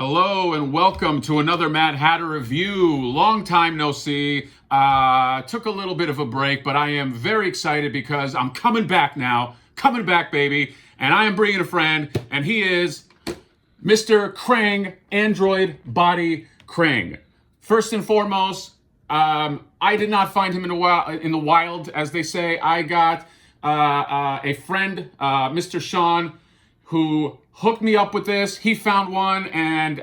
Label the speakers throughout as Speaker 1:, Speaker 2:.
Speaker 1: Hello and welcome to another Mad Hatter review. Long time no see. Took a little bit of a break, but I am very excited because I'm coming back now. Coming back, baby. And I am bringing a friend, and he is Mr. Krang, Android Body Krang. First and foremost, I did not find him in the wild, as they say. I got a friend, Mr. Sean, who hooked me up with this. He found one, and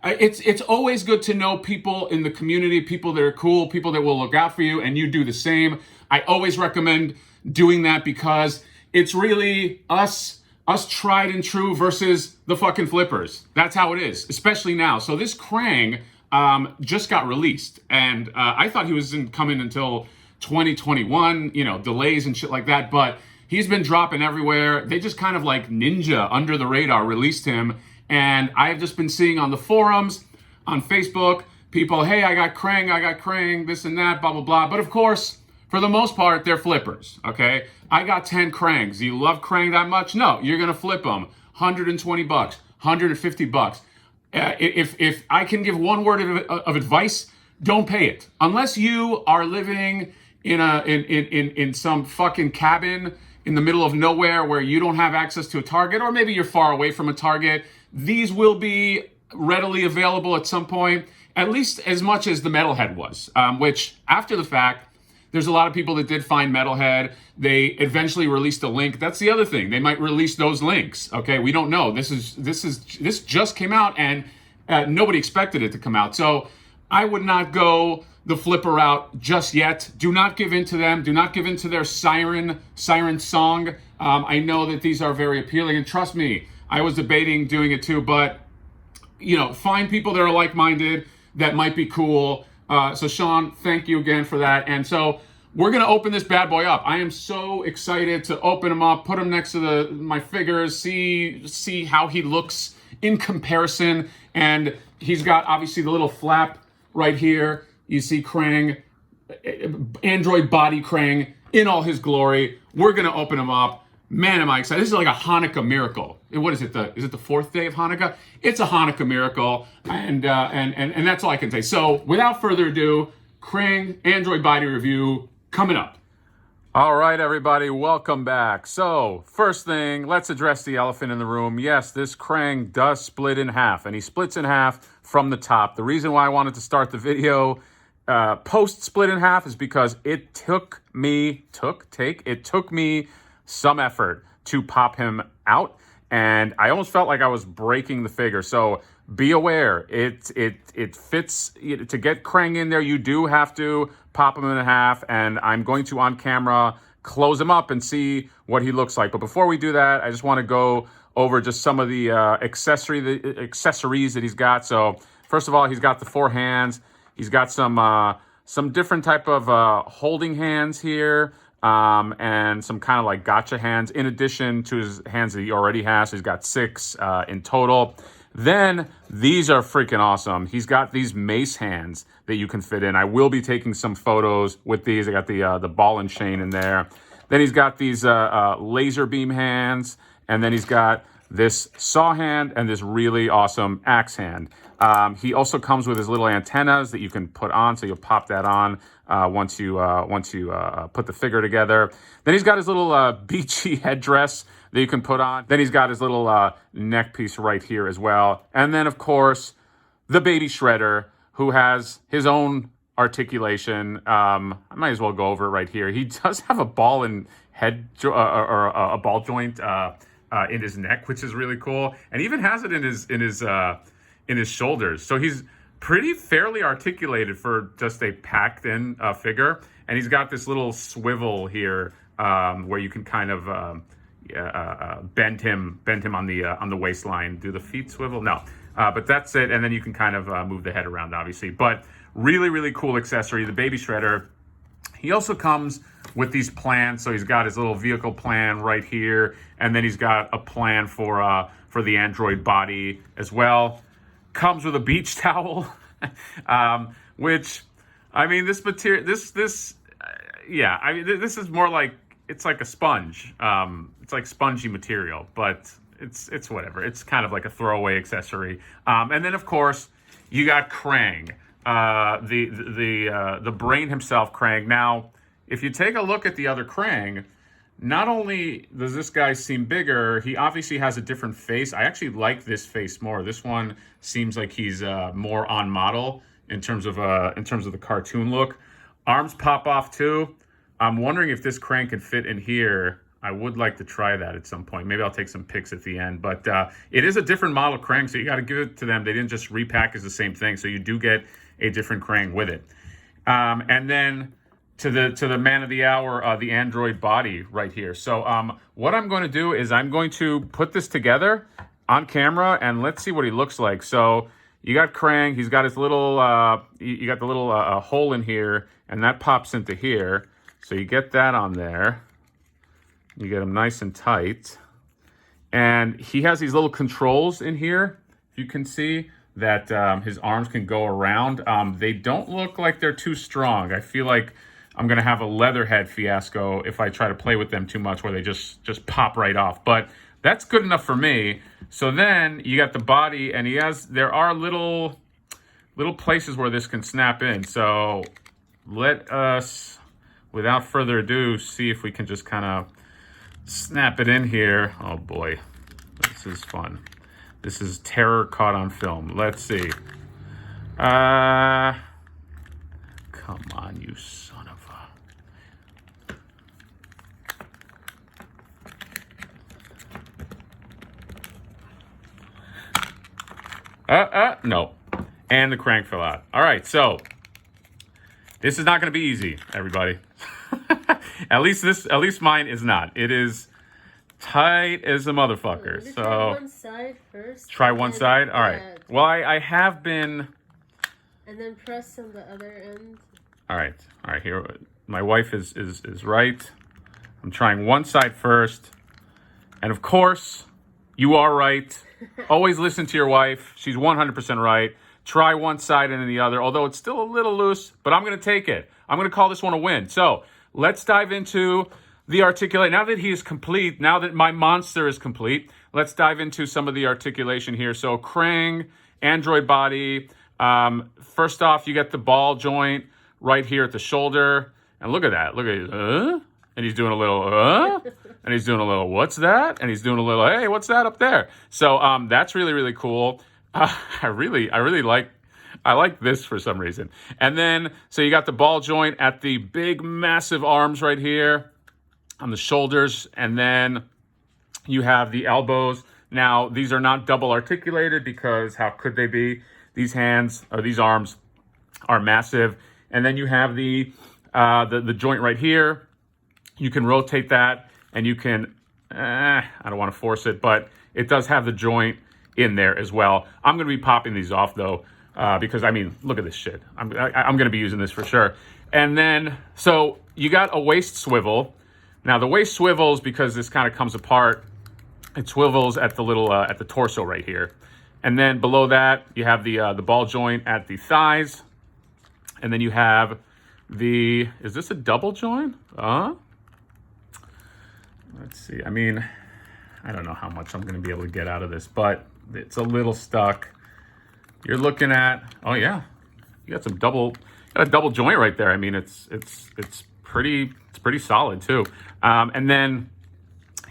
Speaker 1: it's always good to know people in the community, people that are cool, people that will look out for you, and you do the same. I always recommend doing that because it's really us tried and true versus the fucking flippers. That's how it is, especially now. So this Krang just got released, and I thought he wasn't coming until 2021, delays and shit like that, but he's been dropping everywhere. They just kind of like ninja under the radar released him. And I've just been seeing on the forums, on Facebook, people, hey, I got Krang, this and that, blah, blah, blah. But of course, for the most part, they're flippers, okay? I got 10 Krangs. Do you love Krang that much? No, you're gonna flip them. 120 bucks, 150 bucks. If I can give one word of advice, don't pay it. Unless you are living in some fucking cabin in the middle of nowhere where you don't have access to a Target, or maybe you're far away from a Target, these will be readily available at some point, at least as much as the Metalhead was, which after the fact, there's a lot of people that did find Metalhead. They eventually released a link. That's the other thing. They might release those links. Okay, we don't know. This just came out, and nobody expected it to come out. So I would not go the flipper route just yet. Do not give in to them. Do not give in to their siren song. I know that these are very appealing, and trust me, I was debating doing it too, but find people that are like-minded that might be cool. So Sean, thank you again for that. And so we're gonna open this bad boy up. I am so excited to open him up, put him next to my figures, see how he looks in comparison. And he's got obviously the little flap right here. You see Krang, Android Body Krang in all his glory. We're gonna open him up. Man, am I excited. This is like a Hanukkah miracle. What is it, is it the fourth day of Hanukkah? It's a Hanukkah miracle, and that's all I can say. So without further ado, Krang Android Body Review coming up. All right, everybody, welcome back. So first thing, let's address the elephant in the room. Yes, this Krang does split in half, and he splits in half from the top. The reason why I wanted to start the video post split in half is because it took me some effort to pop him out, and I almost felt like I was breaking the figure. So be aware, it fits. To get Krang in there, you do have to pop him in half, and I'm going to on camera close him up and see what he looks like. But before we do that, I just want to go over just some of the accessories that he's got. So first of all, he's got the 4 hands. He's got some different type of holding hands here, and some kind of like gotcha hands in addition to his hands that he already has. So he's got 6 in total. Then these are freaking awesome. He's got these mace hands that you can fit in. I will be taking some photos with these. I got the ball and chain in there. Then he's got these laser beam hands, and then he's got this saw hand and this really awesome axe hand. He also comes with his little antennas that you can put on, so you'll pop that on once you put the figure together. Then he's got his little beachy headdress that you can put on. Then he's got his little neck piece right here as well. And then, of course, the baby shredder, who has his own articulation. I might as well go over it right here. He does have a ball and head or a ball joint in his neck, which is really cool, and he even has it in his shoulders. So he's fairly articulated for just a packed-in figure. And he's got this little swivel here where you can kind of bend him on the waistline. Do the feet swivel? No, but that's it. And then you can kind of move the head around, obviously. But really, really cool accessory, the baby shredder. He also comes with these plans. So he's got his little vehicle plan right here, and then he's got a plan for the Android body as well. Comes with a beach towel, which, I mean, this material, this is more like, it's like a sponge. It's like spongy material, but it's whatever. It's kind of like a throwaway accessory. And then of course you got Krang, the brain himself, Krang. Now, if you take a look at the other Krang, not only does this guy seem bigger, he obviously has a different face. I actually like this face more. This one seems like he's more on model in terms of the cartoon look. Arms pop off too. I'm wondering if this Krang can fit in here. I would like to try that at some point. Maybe I'll take some pics at the end. But it is a different model Krang, so you got to give it to them. They didn't just repackage the same thing, so you do get a different Krang with it. And then to the man of the hour, the android body right here. So what I'm going to do is I'm going to put this together on camera, and let's see what he looks like. So you got Krang. He's got his little, you got the little hole in here, and that pops into here. So you get that on there. You get him nice and tight. And he has these little controls in here. You can see that his arms can go around. They don't look like they're too strong. I feel like I'm going to have a Leatherhead fiasco if I try to play with them too much, where they just pop right off. But that's good enough for me. So then you got the body, and there are little places where this can snap in. So let us, without further ado, see if we can just kind of snap it in here. Oh boy, this is fun. This is terror caught on film. Let's see. Come on, you son of a... No. And the crank fell out. All right, so this is not going to be easy, everybody. At least mine is not. It is tight as a motherfucker. So
Speaker 2: try one side first.
Speaker 1: Try one side? All right. Well, I have been...
Speaker 2: And then press on the other end.
Speaker 1: All right. Here, my wife is right. I'm trying one side first. And of course, you are right. Always listen to your wife. She's 100% right. Try one side and then the other, although it's still a little loose, but I'm going to take it. I'm going to call this one a win. So let's dive into the articulate. Now that he is complete, now that my monster is complete, let's dive into some of the articulation here. So Krang, android body. First off, you get the ball joint right here at the shoulder. And look at that. Look at it. And he's doing a little, and he's doing a little, what's that? And he's doing a little, hey, what's that up there? So that's really, really cool. I like this for some reason. And then, so you got the ball joint at the big, massive arms right here on the shoulders. And then you have the elbows. Now, these are not double articulated because how could they be? These hands, or these arms, are massive. And then you have the joint right here. You can rotate that, and you can, I don't want to force it, but it does have the joint in there as well. I'm going to be popping these off, though, because, I mean, look at this shit. I'm going to be using this for sure. And then, so you got a waist swivel. Now, the waist swivels, because this kind of comes apart, it swivels at the little, at the torso right here. And then below that, you have the ball joint at the thighs. And then you have is this a double joint? Let's see. I mean, I don't know how much I'm going to be able to get out of this, but it's a little stuck. You're looking at, oh yeah, you got a double joint right there. I mean, it's pretty solid too. And then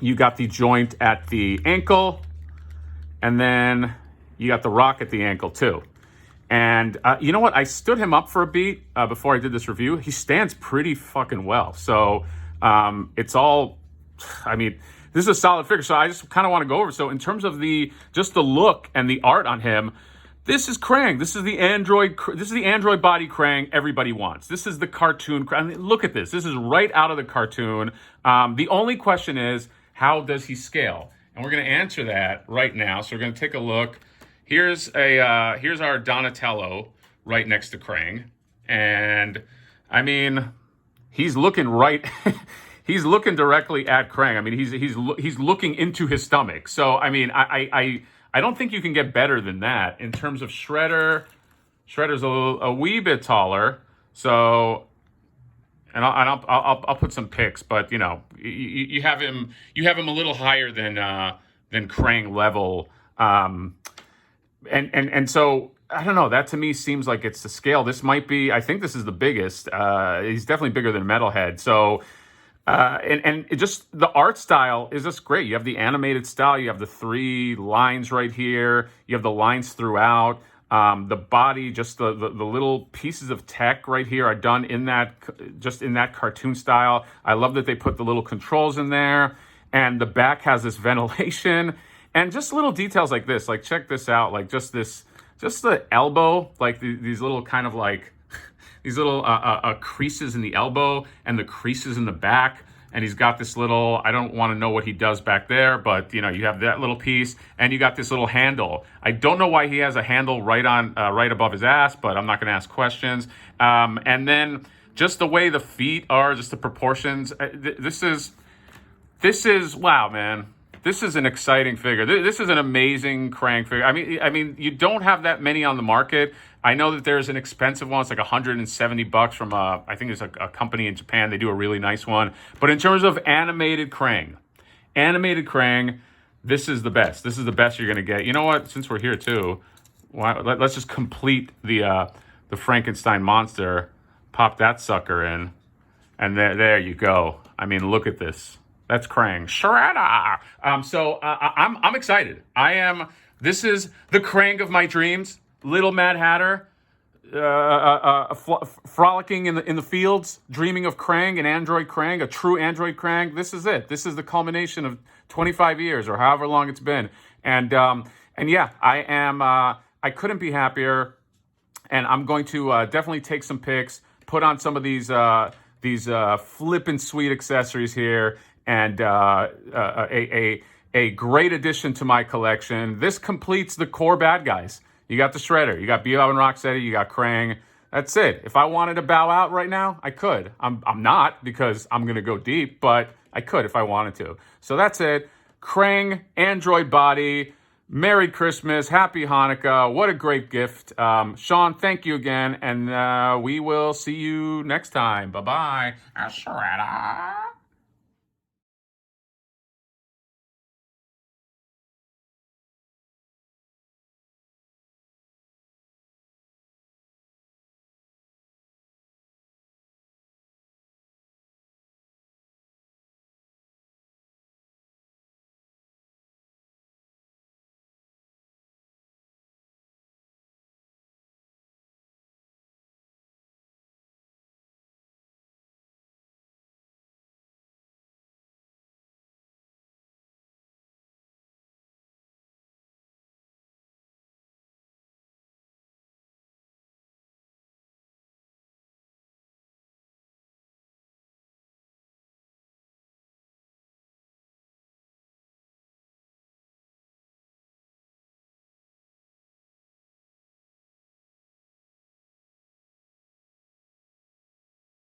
Speaker 1: you got the joint at the ankle, and then you got the rock at the ankle too. And you know what? I stood him up for a beat before I did this review. He stands pretty fucking well. So it's all, I mean, this is a solid figure. So I just kind of want to go over. So in terms of just the look and the art on him, this is Krang. This is the android body Krang everybody wants. This is the cartoon Krang. I mean, look at this. This is right out of the cartoon. The only question is, how does he scale? And we're going to answer that right now. So we're going to take a look. Here's our Donatello right next to Krang. And I mean, he's looking right, he's looking directly at Krang. I mean, he's looking into his stomach. So, I mean, I don't think you can get better than that. In terms of Shredder, Shredder's a wee bit taller. So, and I'll put some pics, but you know, you have him a little higher than Krang level. And so I don't know. That to me seems like it's the scale. This might be. I think this is the biggest. He's definitely bigger than Metalhead. So. And it just the art style is just great. You have the animated style. You have the 3 lines right here. You have the lines throughout. The body, just the little pieces of tech right here are done in that cartoon style. I love that they put the little controls in there, and the back has this ventilation and just little details like this. Like check this out. Like just the elbow, like these little kind of like. These little creases in the elbow and the creases in the back. And he's got this little, I don't want to know what he does back there, but you know, you have that little piece and you got this little handle. I don't know why he has a handle right above his ass, but I'm not going to ask questions. And then just the way the feet are, just the proportions. This is, wow, man. This is an exciting figure. This is an amazing Krang figure. I mean, you don't have that many on the market. I know that there's an expensive one. It's like $170 from I think it's a company in Japan. They do a really nice one. But in terms of animated Krang, this is the best. This is the best you're gonna get. You know what? Since we're here too, let's just complete the Frankenstein monster. Pop that sucker in, and there you go. I mean, look at this. That's Krang. Shredder! So I'm excited. I am. This is the Krang of my dreams. Little Mad Hatter, frolicking in the fields, dreaming of Krang, an android Krang, a true android Krang. This is it. This is the culmination of 25 years or however long it's been. And yeah, I am. I couldn't be happier. And I'm going to definitely take some pics, put on some of these flippin' sweet accessories here. And a great addition to my collection. This completes the core bad guys. You got the Shredder, you got Bebop and Rocksteady, you got Krang. That's it. If I wanted to bow out right now, I could. I'm not because I'm gonna go deep, but I could if I wanted to. So that's it. Krang, android body. Merry Christmas, Happy Hanukkah. What a great gift. Sean, thank you again, and we will see you next time. Bye-bye. Shredder.